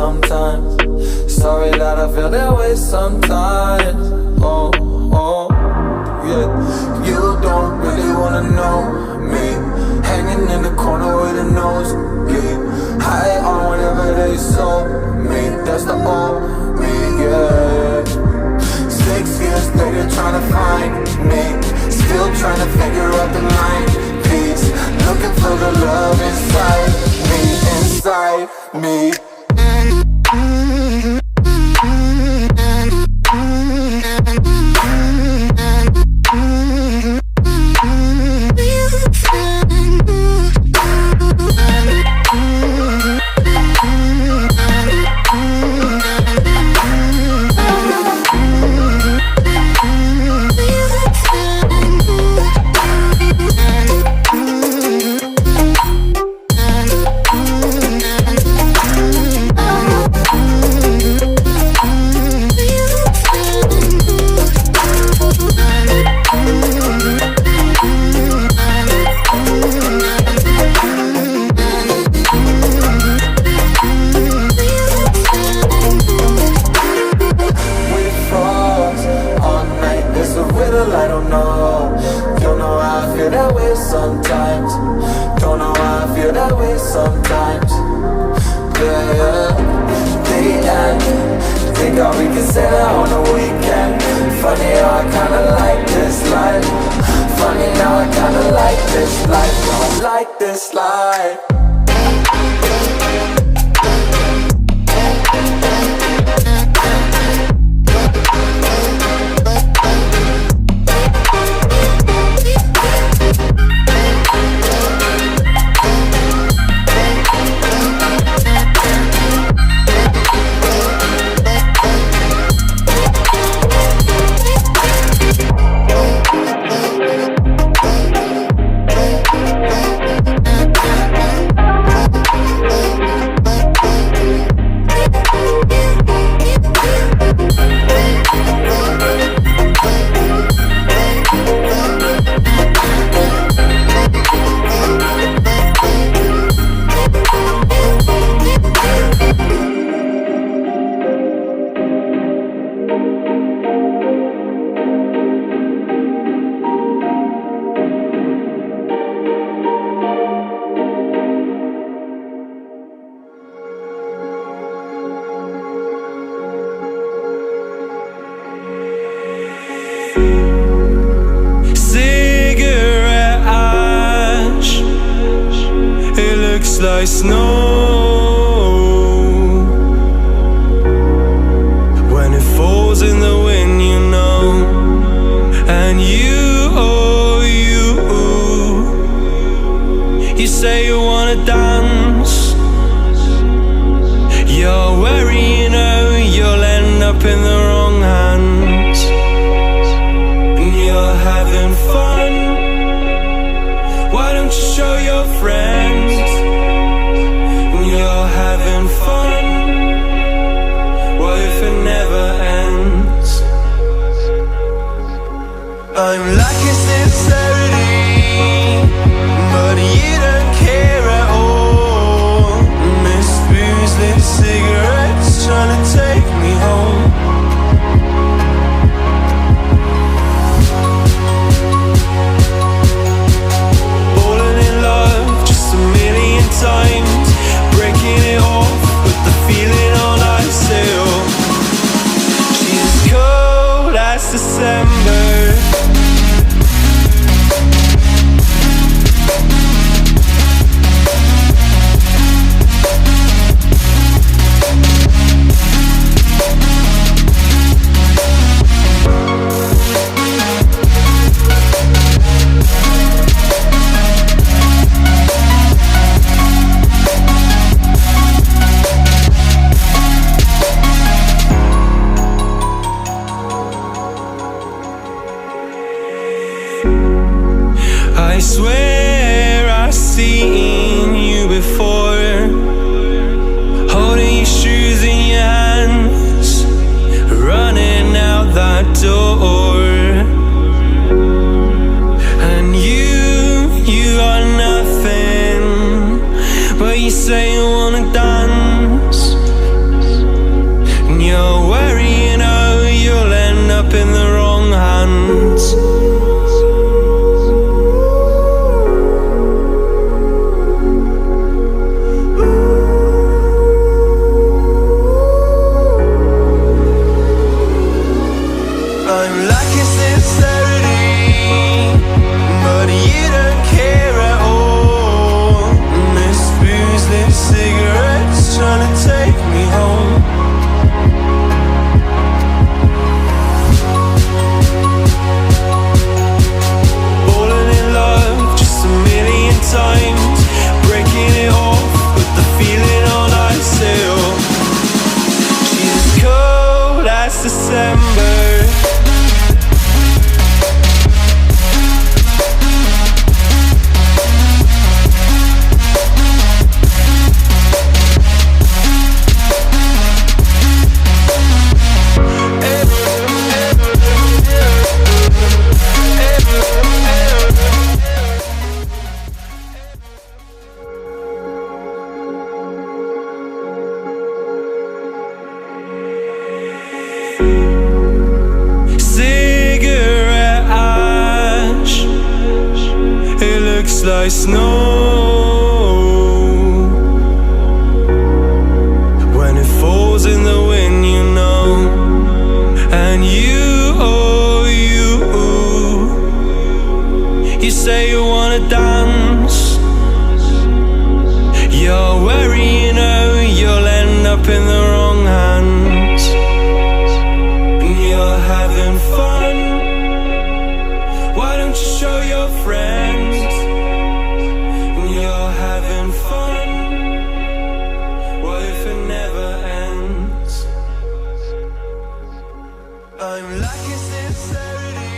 sometimes. Sorry that I feel that way sometimes. Oh, oh, yeah. You don't really wanna know me, hanging in the corner with a nosebleed, high on whatever they sold me. That's the old me, yeah. 6 years later trying to find me, still trying to figure out the line piece, looking for the love inside me, inside me. Sometimes, don't know why I feel that way sometimes. Yeah, yeah. The end. Think how we can say that on the weekend. Funny how I kinda like this life. Funny how I kinda like this life. Don't like this life. Like snow when it falls in the wind, you know. And you, oh you say you wanna dance. You're wary, you know, you'll end up in the wrong hands. And you're having fun. Why don't you show your friends? You're having fun. What if it never ends? I'm lacking sincerity, but you don't care at all. Miss booze, lit cigarettes, trying to take me home. Falling in love just a million times, breaking it off, put the feeling on ice still. She's cold as December. cigarette ash, it looks like snow when it falls in the wind, you know. And you, oh you say you wanna dance, you're wary, you know you'll end up in the wrong hands. And you're having fun, why don't you show your friends? And you're having fun, what if it never ends? I'm like a sincerity.